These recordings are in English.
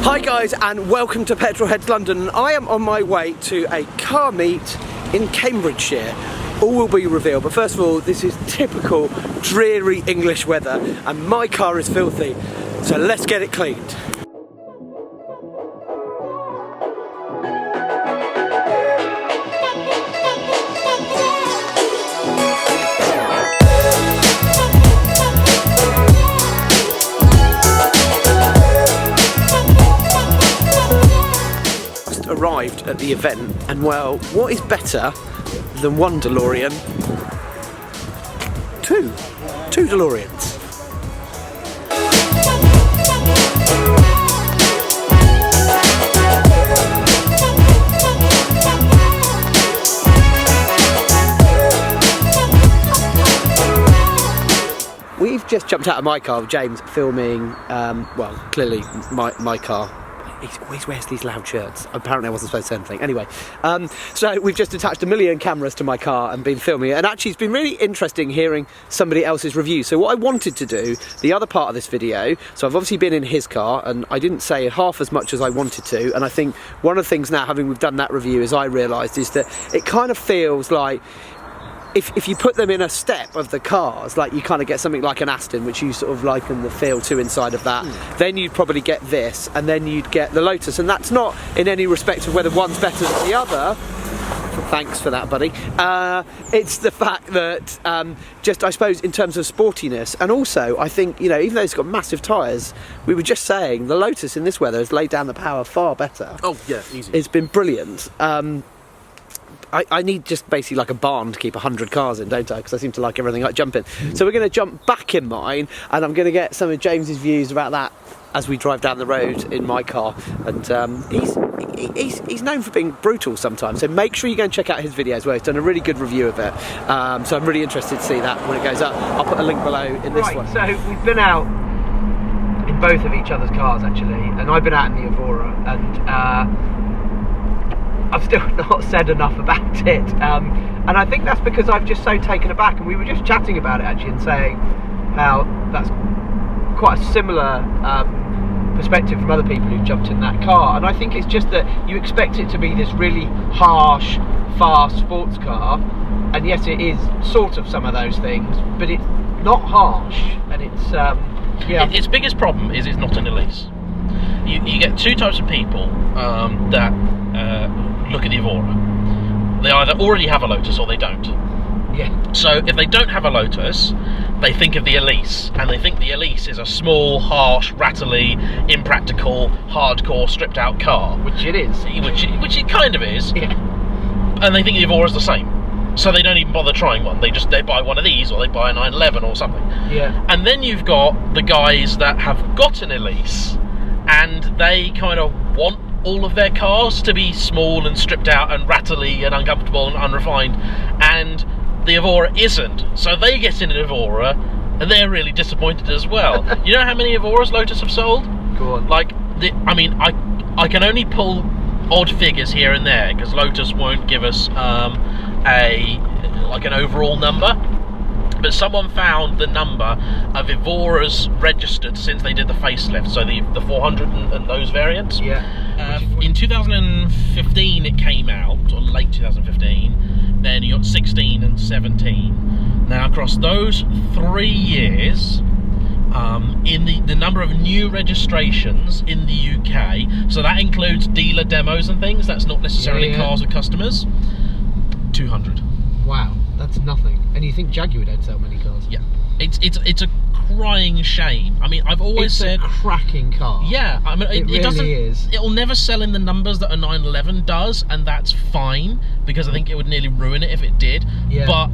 Hi guys, and welcome to Petrolheads London. I am on my way to a car meet in Cambridgeshire. All will be revealed, but first of all, this is typical dreary English weather and my car is filthy, so let's get it cleaned. Arrived at the event, and well, what is better than one DeLorean? Two DeLoreans. We've just jumped out of my car with James filming, well, clearly my car. He always wears these loud shirts. Apparently I wasn't supposed to say anything. Anyway, so we've just attached 1 million cameras to my car and been filming it. And actually it's been really interesting hearing somebody else's review. So what I wanted to do, the other part of this video, so I've obviously been in his car and I didn't say half as much as I wanted to. And I think one of the things now, having we've done that review, as I realised, is that it kind of feels like if you put them in a step of the cars, like you kind of get something like an Aston, which you sort of liken the feel to inside of that, then you'd probably get this, and then you'd get the Lotus, and that's not in any respect of whether one's better than the other. Thanks for that, buddy. It's the fact that, just I suppose in terms of sportiness, and also I think, you know, even though it's got massive tyres, we were just saying the Lotus in this weather has laid down the power far better. Oh yeah, easy. It's been brilliant. I need just basically like a barn to keep 100 cars in, don't I? Because I seem to like everything like jumping. So we're going to jump back in mine, and I'm going to get some of James's views about that as we drive down the road in my car. And he's known for being brutal sometimes, so make sure you go and check out his videos where he's done a really good review of it. So I'm really interested to see that when it goes up. I'll put a link below in this one. So we've been out in both of each other's cars actually, and I've been out in the Evora, and I've still not said enough about it, and I think that's because I've just so taken aback, and we were just chatting about it actually and saying how that's quite a similar perspective from other people who've jumped in that car, and I think it's just that you expect it to be this really harsh, fast sports car, and yes, it is sort of some of those things, but it's not harsh, and it's yeah. Its biggest problem is it's not an Elise. You get two types of people that look at the Evora. They either already have a Lotus or they don't. Yeah. So if they don't have a Lotus, they think of the Elise, and they think the Elise is a small, harsh, rattly, impractical, hardcore, stripped out car. Which it is. Which it kind of is. Yeah. And they think the Evora is the same. So they don't even bother trying one. They buy one of these, or they buy a 911 or something. Yeah. And then you've got the guys that have got an Elise, and they kind of want all of their cars to be small and stripped out and rattly and uncomfortable and unrefined, and the Evora isn't. So they get in an Evora and they're really disappointed as well. You know how many Evoras Lotus have sold? Go on. Like, I mean, I can only pull odd figures here and there because Lotus won't give us an overall number. But someone found the number of Evoras registered since they did the facelift, so the 400 and those variants. Yeah. In 2015 it came out, or late 2015, then you got 16 and 17. Now across those 3 years, in the number of new registrations in the UK, so that includes dealer demos and things, that's not necessarily cars with customers, 200. Wow, that's nothing. And you think Jaguar don't sell many cars? Yeah, it's a crying shame. I mean, I've always said it's a cracking car. Yeah, I mean, it really doesn't. Is. It'll never sell in the numbers that a 911 does, and that's fine because I think it would nearly ruin it if it did. Yeah. But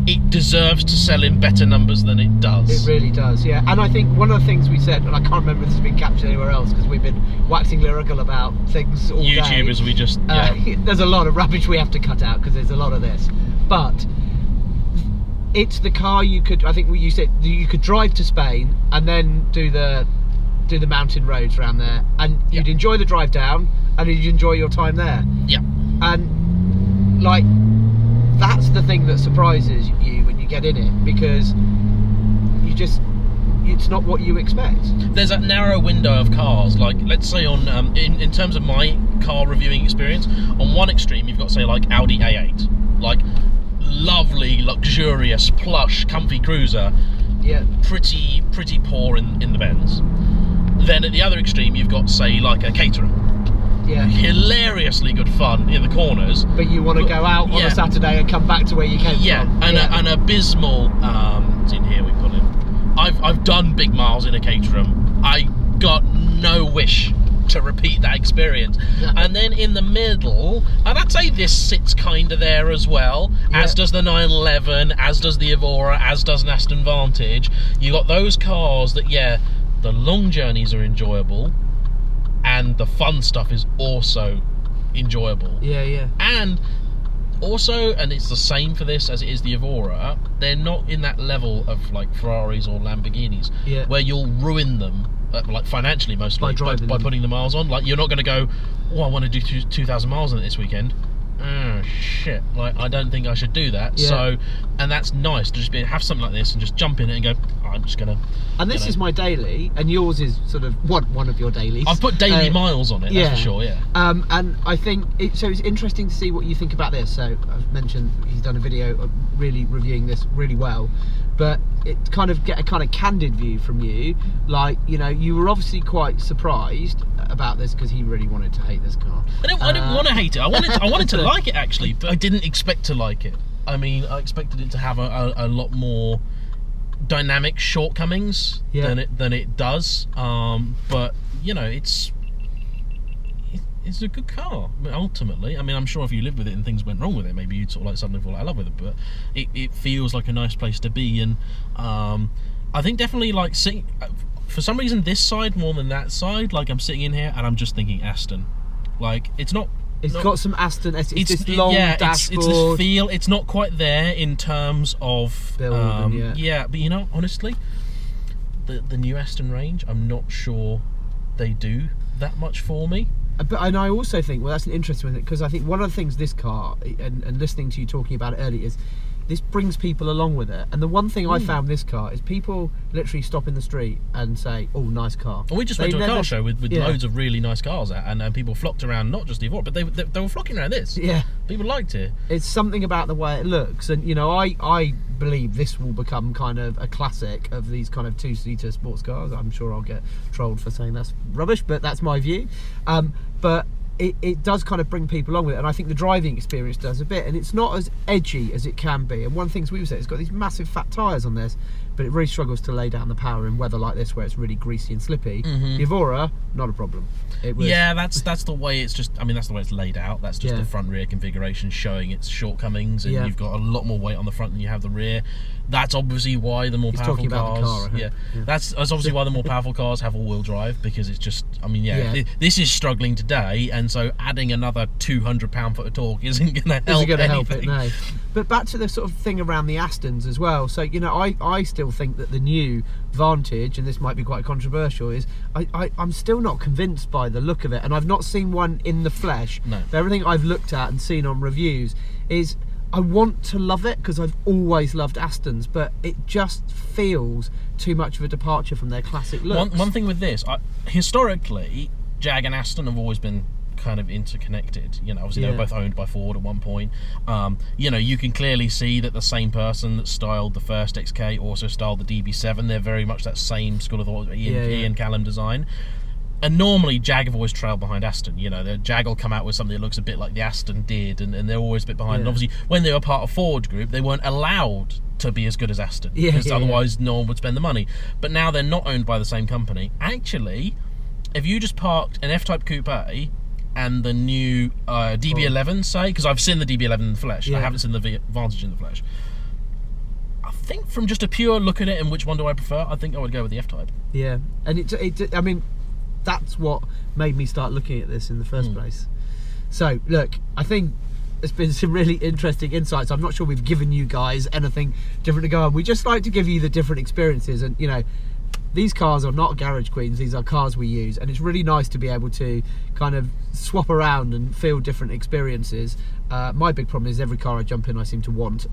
it deserves to sell in better numbers than it does. It really does, yeah. And I think one of the things we said, and I can't remember if this has been captured anywhere else because we've been waxing lyrical about things all YouTubers, day. we just there's a lot of rubbish we have to cut out because there's a lot of this, but it's the car you could, I think what you said, you could drive to Spain and then do the mountain roads around there, and you'd enjoy the drive down and you'd enjoy your time there. Yeah. And like, that's the thing that surprises you when you get in it, because you just it's not what you expect. There's a narrow window of cars. Like, let's say on in terms of my car reviewing experience, on one extreme you've got, say, like Audi A8, like lovely, luxurious, plush, comfy cruiser. Yeah. Pretty poor in the Benz. Then at the other extreme you've got, say, like a Caterham. Yeah. Hilariously good fun in the corners. But you want to go out on a Saturday and come back to where you came from. And an abysmal. It's in here. We've got it. I've done big miles in a Caterham. I got no wish to repeat that experience. Yeah. And then in the middle, and I'd say this sits kind of there as well, as does the 911, as does the Evora, as does an Aston Vantage. You got those cars that, the long journeys are enjoyable, and the fun stuff is also enjoyable. Yeah. And also, and it's the same for this as it is the Evora, they're not in that level of like Ferraris or Lamborghinis, where you'll ruin them, like financially mostly, by putting the miles on. Like, you're not going to go, I want to do 2,000 miles on it this weekend. Oh shit! Like, I don't think I should do that. Yeah. So, and that's nice to just have something like this and just jump in it and go, I'm just gonna. And this is my daily, and yours is sort of one of your dailies. I've put daily miles on it. That's for sure. Yeah. And I think so. It's interesting to see what you think about this. So I've mentioned he's done a video of really reviewing this really well, but it kind of get a kind of candid view from you. Like, you were obviously quite surprised about this because he really wanted to hate this car. I didn't want to hate it. I wanted to like it, actually, but I didn't expect to like it. I mean, I expected it to have a lot more dynamic shortcomings than it does. But it's a good car ultimately. I mean, I'm sure if you lived with it and things went wrong with it, maybe you'd sort of like suddenly fall out of love with it. But it feels like a nice place to be, and I think definitely like sitting. For some reason, this side more than that side. Like, I'm sitting in here and I'm just thinking Aston. Like, it's not. It's got some Aston. It's this long dashboard. It's this feel. It's not quite there in terms of build. But honestly, the new Aston range, I'm not sure they do that much for me. And I also think, well, that's an interesting one, because I think one of the things this car, and listening to you talking about it earlier, is this brings people along with it. And the one thing I found this car is people literally stop in the street and say, oh, nice car. Well, we just went to a car show with loads of really nice cars at, and people flocked around, not just the Evora, but they were flocking around this. Yeah. People liked it. It's something about the way it looks. And, I believe this will become kind of a classic of these kind of two-seater sports cars. I'm sure I'll get trolled for saying that's rubbish, but that's my view. But it does kind of bring people along with it, and I think the driving experience does a bit, and it's not as edgy as it can be. And one of the things we said, it's got these massive fat tyres on this, but it really struggles to lay down the power in weather like this where it's really greasy and slippy. The Evora, not a problem. That's the way it's just. I mean, that's the way it's laid out. That's just the front rear configuration showing its shortcomings, and you've got a lot more weight on the front than you have the rear. That's obviously why the more powerful cars. That's obviously why the more powerful cars have all-wheel drive, because it's just. I mean, this is struggling today, and so adding another 200 pound-foot of torque isn't going to help it. No. But back to the sort of thing around the Astons as well. So I still think that the new Vantage, and this might be quite controversial, is I'm still not convinced by the look of it, and I've not seen one in the flesh. No. Everything I've looked at and seen on reviews is, I want to love it because I've always loved Astons, but it just feels too much of a departure from their classic looks. One thing with this, historically, Jag and Aston have always been kind of interconnected. Obviously they were both owned by Ford at one point. You can clearly see that the same person that styled the first XK also styled the DB7. They're very much that same school of thought, Ian Callum design. And normally Jag have always trailed behind Aston. The Jag will come out with something that looks a bit like the Aston did, and they're always a bit behind. And obviously when they were part of Ford Group, they weren't allowed to be as good as Aston, because otherwise no one would spend the money. But now they're not owned by the same company. Actually, if you just parked an F-Type Coupe and the new DB11, say, because I've seen the DB11 in the flesh, I haven't seen the Vantage in the flesh. I think from just a pure look at it and which one do I prefer, I think I would go with the F-Type. Yeah, and I mean, that's what made me start looking at this in the first place. So look, I think there's been some really interesting insights. I'm not sure we've given you guys anything different to go on. We just like to give you the different experiences, and these cars are not garage queens, these are cars we use, and it's really nice to be able to kind of swap around and feel different experiences. My big problem is every car I jump in I seem to want,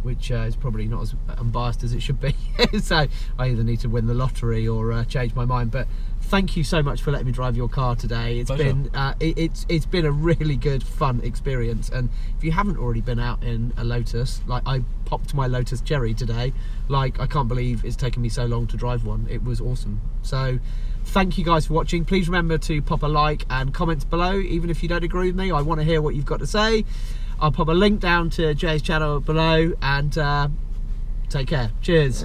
which is probably not as unbiased as it should be. So I either need to win the lottery or change my mind. But thank you so much for letting me drive your car today. It's been it's been a really good, fun experience. And if you haven't already been out in a Lotus, like I popped my Lotus Cherry today, like I can't believe it's taken me so long to drive one. It was awesome. So thank you guys for watching. Please remember to pop a like and comments below, even if you don't agree with me. I want to hear what you've got to say. I'll pop a link down to Jay's channel below, and take care. Cheers.